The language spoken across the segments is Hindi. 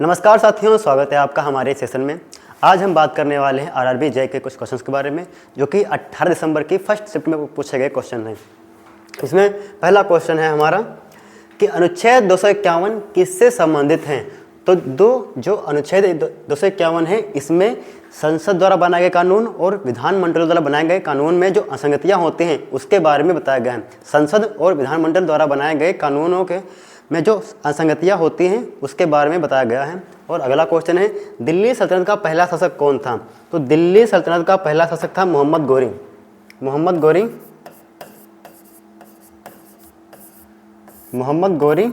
नमस्कार साथियों, स्वागत है आपका हमारे सेशन में। आज हम बात करने वाले हैं आरआरबी जेईई के कुछ क्वेश्चंस के बारे में, जो कि 18 दिसंबर की फर्स्ट शिफ्ट में पूछे गए क्वेश्चन हैं। इसमें पहला क्वेश्चन है हमारा कि अनुच्छेद 251 किससे संबंधित हैं। तो जो अनुच्छेद 251 है, इसमें संसद द्वारा बनाए गए कानून और विधानमंडल द्वारा बनाए गए कानून में जो असंगतियाँ होती हैं उसके बारे में बताया गया है। संसद और विधानमंडल द्वारा बनाए गए कानूनों के में जो असंगतियाँ होती हैं उसके बारे में बताया गया है। और अगला क्वेश्चन है, दिल्ली सल्तनत का पहला शासक कौन था। तो दिल्ली सल्तनत का पहला शासक था मोहम्मद गौरी। मोहम्मद गौरी,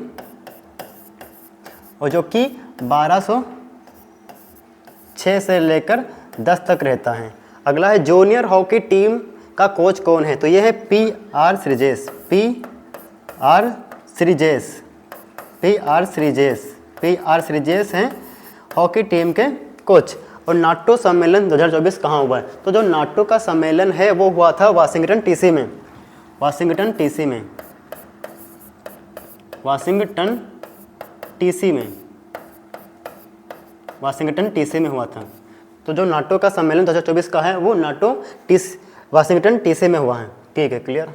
और जो कि 1206 से लेकर 10 तक रहता है। अगला है, जूनियर हॉकी टीम का कोच कौन है। तो ये है पी.आर. श्रीजेश हैं हॉकी टीम के कोच। और नाटो सम्मेलन 2024 कहाँ हुआ है। तो जो नाटो का सम्मेलन है वो हुआ था वाशिंगटन डीसी में। वाशिंगटन डीसी में हुआ था। तो जो नाटो का सम्मेलन 2024 का है वो वाशिंगटन डीसी में हुआ है। ठीक है, क्लियर।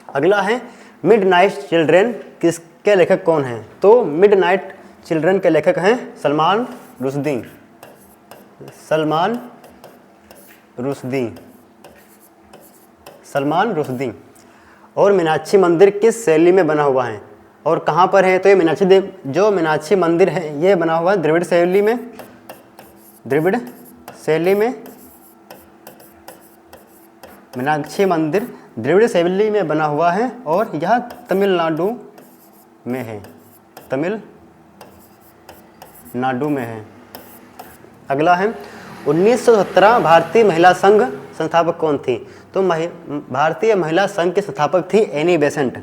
अगला है, मिडनाइट चिल्ड्रन किसके लेखक कौन हैं। तो मिडनाइट चिल्ड्रन के लेखक हैं सलमान रुश्दी। और मीनाक्षी मंदिर किस शैली में बना हुआ है और कहाँ पर है। तो ये मीनाक्षी मंदिर है ये बना हुआ है द्रविड़ शैली में। मीनाक्षी मंदिर द्रविड़ शैली में बना हुआ है और यह तमिलनाडु में है। अगला है, 1917 भारतीय महिला संघ संस्थापक कौन थी। तो भारतीय महिला संघ के संस्थापक थी एनी बेसेंट।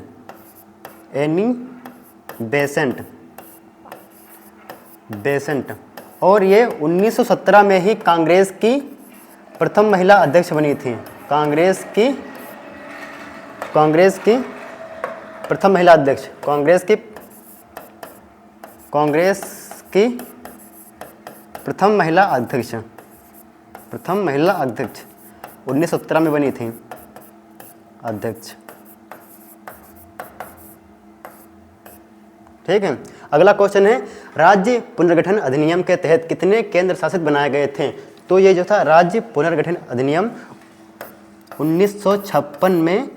और ये 1917 में ही कांग्रेस की प्रथम महिला अध्यक्ष बनी थी। कांग्रेस की प्रथम महिला अध्यक्ष, कांग्रेस की प्रथम महिला अध्यक्ष 1917 में बनी थी अध्यक्ष। ठीक है। अगला क्वेश्चन है, राज्य पुनर्गठन अधिनियम के तहत कितने केंद्र शासित बनाए गए थे। तो ये जो था राज्य पुनर्गठन अधिनियम 1956 में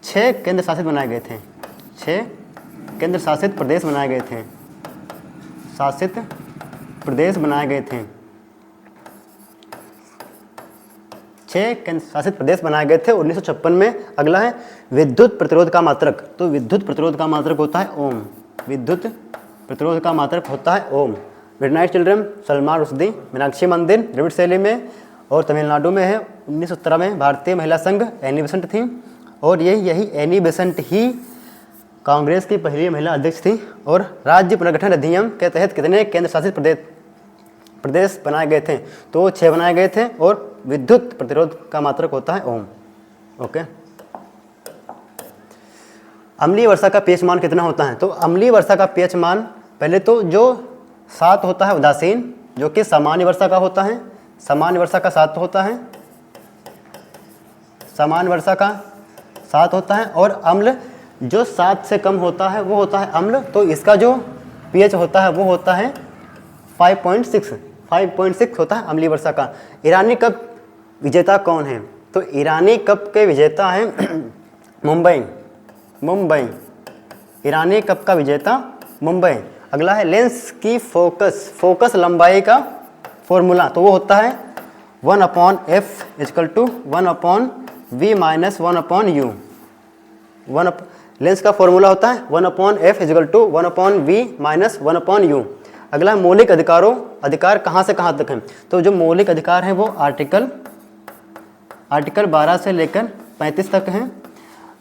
6 केंद्र शासित बनाए गए थे। 6 केंद्र शासित प्रदेश बनाए गए थे। 6 केंद्र शासित प्रदेश बनाए गए थे 1956 में। अगला है, विद्युत प्रतिरोध का मात्रक। तो विद्युत प्रतिरोध का मात्रक होता है ओम। मिडनाइट चिल्ड्रन सलमान रुश्दी, मीनाक्षी मंदिर द्रविड़ शैली में और तमिलनाडु में है। 1917 में भारतीय महिला संघ एनी बेसेंट थी और यही एनी बेसेंट ही कांग्रेस की पहली महिला अध्यक्ष थी। और राज्य पुनर्गठन अधिनियम के तहत कितने केंद्र शासित प्रदेश बनाए गए थे। तो 6 बनाए गए थे और विद्युत प्रतिरोध का मात्रक होता है ओम। ओके। अम्लीय वर्षा का pH मान कितना होता है। तो अम्लीय वर्षा का pH मान, पहले तो जो 7 होता है उदासीन, जो कि सामान्य वर्षा का होता है। सामान्य वर्षा का 7 होता है। और अम्ल जो 7 से कम होता है वो होता है अम्ल। तो इसका जो pH होता है वो होता है 5.6 होता है अम्लीय वर्षा का। ईरानी कप विजेता कौन है। तो ईरानी कप के विजेता हैं मुंबई। ईरानी कप का विजेता मुंबई। अगला है, लेंस की फोकस लंबाई का फॉर्मूला। तो वो होता है 1/f = 1/v - 1/u। लेंस का फॉर्मूला होता है 1/f = 1/v - 1/u। अगला है, मौलिक अधिकार कहाँ से कहाँ तक हैं। तो जो मौलिक अधिकार हैं वो आर्टिकल 12 से लेकर 35 तक हैं।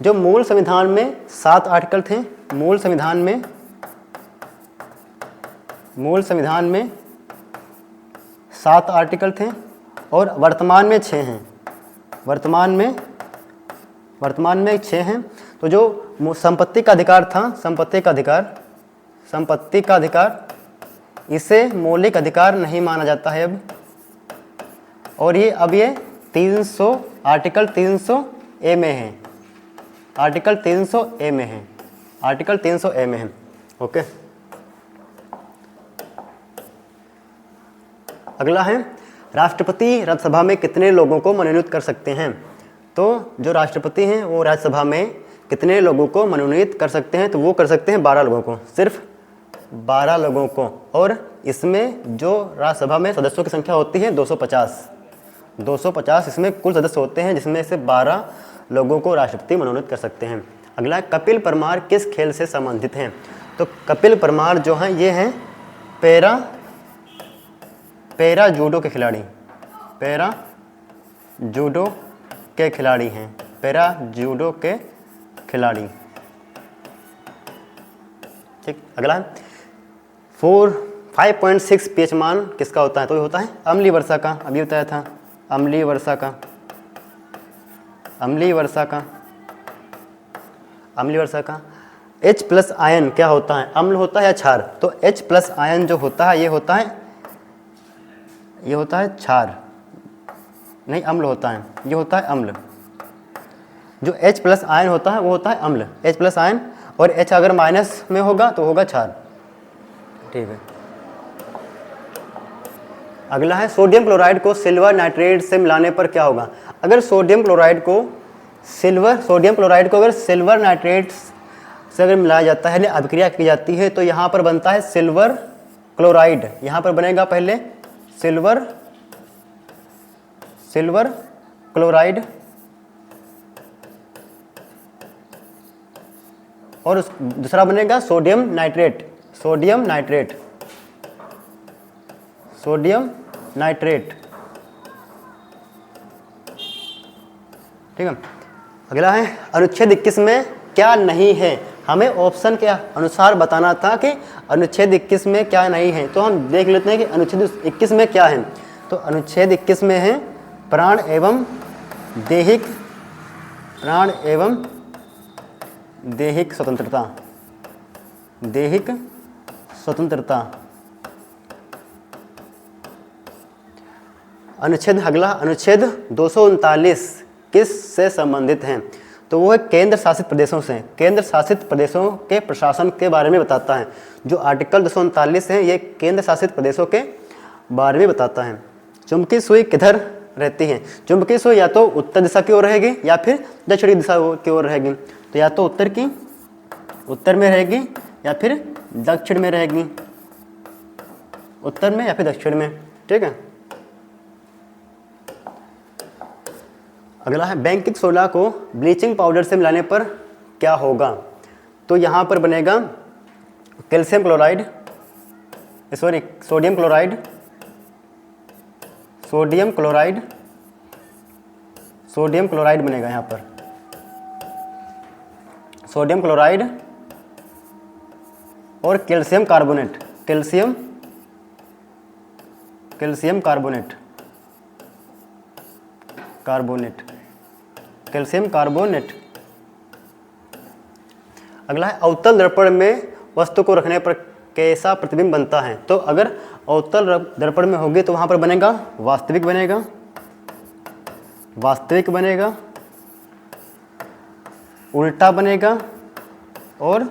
जो मूल संविधान में 7 आर्टिकल थे। मूल संविधान में 7 आर्टिकल थे और वर्तमान में 6 हैं। वर्तमान में 6 हैं। तो जो संपत्ति का अधिकार था, संपत्ति का अधिकार संपत्ति का अधिकार, इसे मौलिक अधिकार नहीं माना जाता है अब। और ये अब ये 300 आर्टिकल 300 ए में है, आर्टिकल 300 ए में है, आर्टिकल 300 ए में है। ओके, अगला है राष्ट्रपति राज्यसभा में कितने लोगों को मनोनीत कर सकते हैं। तो जो राष्ट्रपति हैं वो राज्यसभा में कितने लोगों को मनोनीत कर सकते हैं, तो वो कर सकते हैं 12 लोगों को, सिर्फ 12 लोगों को। और इसमें जो राज्यसभा में सदस्यों की संख्या होती है 250 इसमें कुल सदस्य होते हैं, जिसमें से 12 लोगों को राष्ट्रपति मनोनीत कर सकते हैं। अगला, कपिल परमार किस खेल से संबंधित हैं। तो कपिल परमार जो हैं ये हैं पैरा जूडो के खिलाड़ी, पैरा जूडो के खिलाड़ी हैं, पैरा जूडो के खिलाड़ी। ठीक, अगला है 5.6 pH मान किसका होता है। तो ये होता है अम्लीय वर्षा का, अभी बताया था, अम्लीय वर्षा का, अम्लीय वर्षा का, अम्लीय वर्षा का। H+ आयन क्या होता है, अम्ल होता है या क्षार। तो H+ आयन जो होता है ये होता है क्षार, नहीं अम्ल होता है, ये होता है अम्ल। जो H+ आयन होता है वो होता है अम्ल, H+ आयन। और H अगर माइनस में होगा तो होगा क्षार। ठीक है, अगला है सोडियम क्लोराइड को सिल्वर नाइट्रेट से मिलाने पर क्या होगा। अगर सोडियम क्लोराइड को अगर सिल्वर नाइट्रेट से अगर मिलाया जाता है, अभिक्रिया की जाती है, तो यहाँ पर बनता है सिल्वर क्लोराइड। यहाँ पर बनेगा पहले सिल्वर क्लोराइड, और दूसरा बनेगा सोडियम नाइट्रेट, ठीक है। अगला है अनुच्छेद 21 में क्या नहीं है। हमें ऑप्शन के अनुसार बताना था कि अनुच्छेद 21 में क्या नहीं है। तो हम देख लेते हैं कि अनुच्छेद 21 में क्या है। तो अनुच्छेद 21 में है प्राण एवं दैहिक स्वतंत्रता। अनुच्छेद, अगला अनुच्छेद 239 किस से संबंधित हैं। तो वो है केंद्र शासित प्रदेशों से, केंद्र शासित प्रदेशों के प्रशासन के बारे में बताता है। जो आर्टिकल 239 है ये केंद्र शासित प्रदेशों के बारे में बताता है। चुंबकीय सुई किधर रहती है। चुंबकीय सुई या तो उत्तर दिशा की ओर रहेगी या फिर दक्षिणी दिशा की ओर रहेगी। तो या तो उत्तर में रहेगी या फिर दक्षिण में रहेगी, उत्तर में या फिर दक्षिण में। ठीक है, अगला है बैंकिंग सोडा को ब्लीचिंग पाउडर से मिलाने पर क्या होगा। तो यहाँ पर बनेगा calcium chloride, sorry sodium chloride बनेगा यहाँ पर, सोडियम क्लोराइड और कैल्शियम कार्बोनेट, कैल्शियम कार्बोनेट। अगला है अवतल दर्पण में वस्तु को रखने पर कैसा प्रतिबिंब बनता है। तो अगर अवतल दर्पण में होगी तो वहाँ पर बनेगा वास्तविक बनेगा, उल्टा बनेगा और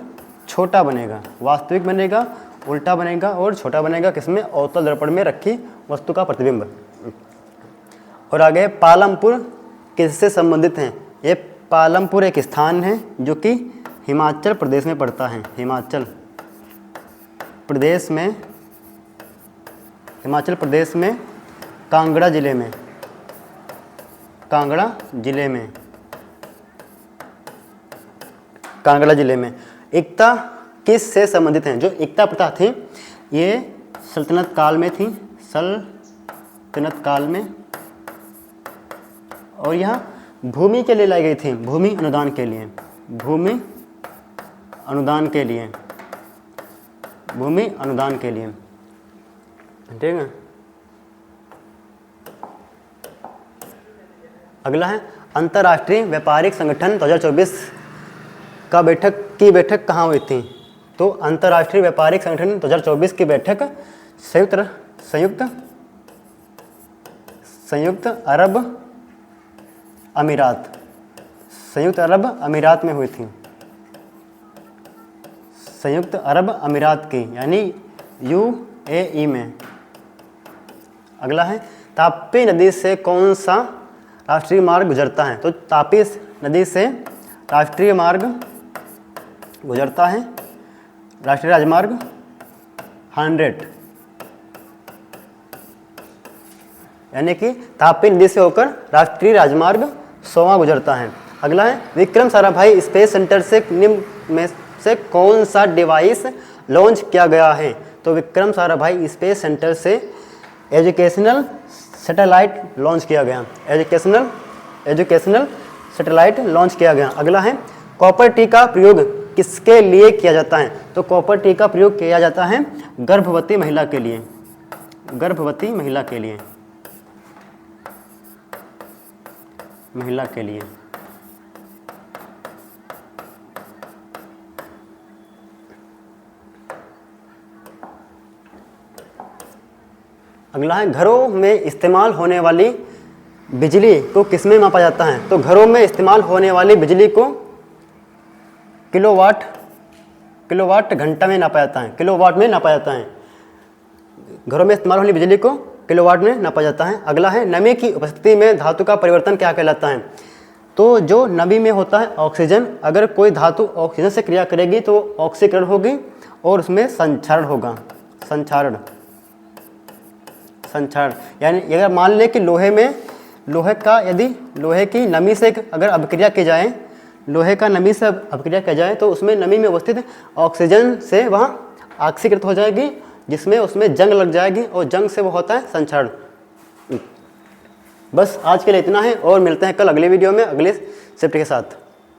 छोटा बनेगा। वास्तविक बनेगा, उल्टा बनेगा और छोटा बनेगा, किसमें, अवतल दर्पण में रखी वस्तु का प्रतिबिंब। और आगे पालमपुर किससे संबंधित हैं। ये पालमपुर एक स्थान है जो कि हिमाचल प्रदेश में पड़ता है, हिमाचल प्रदेश में कांगड़ा जिले में। एकता किस से संबंधित हैं। जो एकता प्रथा थी ये सल्तनत काल में थी, और यहाँ भूमि के लिए लाई गई थी, भूमि अनुदान के लिए। ठीक है, अगला है अंतर्राष्ट्रीय व्यापारिक संगठन 2024 की बैठक कहाँ हुई थी। तो अंतर्राष्ट्रीय व्यापारिक संगठन 2024 की बैठक संयुक्त अरब अमीरात में हुई थी। संयुक्त अरब अमीरात की यानी UAE में। अगला है तापी नदी से कौन सा राष्ट्रीय मार्ग गुजरता है? तो तापी नदी से राष्ट्रीय मार्ग गुजरता है राष्ट्रीय राजमार्ग 100, यानी कि तापी नदी से होकर राष्ट्रीय राजमार्ग 100वां गुजरता है। अगला है विक्रम साराभाई स्पेस सेंटर से निम्न में से कौन सा डिवाइस लॉन्च किया गया है? तो विक्रम साराभाई स्पेस सेंटर से एजुकेशनल सैटेलाइट लॉन्च किया गया। एजुकेशनल सैटेलाइट लॉन्च किया गया। अगला है कॉपर टी का प्रयोग किसके लिए किया जाता है? तो कॉपर टी का प्रयोग किया जाता है गर्भवती महिला के लिए। अगला है घरों में इस्तेमाल होने वाली बिजली को किसमें मापा जाता है? तो घरों में इस्तेमाल होने वाली बिजली को किलोवाट घंटा में नापा जाता है। किलोवाट में नापा जाता है। घरों में इस्तेमाल होने वाली बिजली को किलोवाट में नापा जाता है। अगला है नमी की उपस्थिति में धातु का परिवर्तन क्या कहलाता है? तो जो नमी में होता है ऑक्सीजन, अगर कोई धातु ऑक्सीजन से क्रिया करेगी तो ऑक्सीकरण होगी और उसमें संक्षारण होगा। संक्षारण यानी अगर मान लें कि लोहे की नमी से अगर अपक्रिया की जाए, तो उसमें नमी में उपस्थित ऑक्सीजन से वह ऑक्सीकृत हो जाएगी, जिसमें उसमें जंग लग जाएगी और जंग से वो होता है संक्षारण। बस आज के लिए इतना है और मिलते हैं कल अगले वीडियो में अगले शिफ्ट के साथ।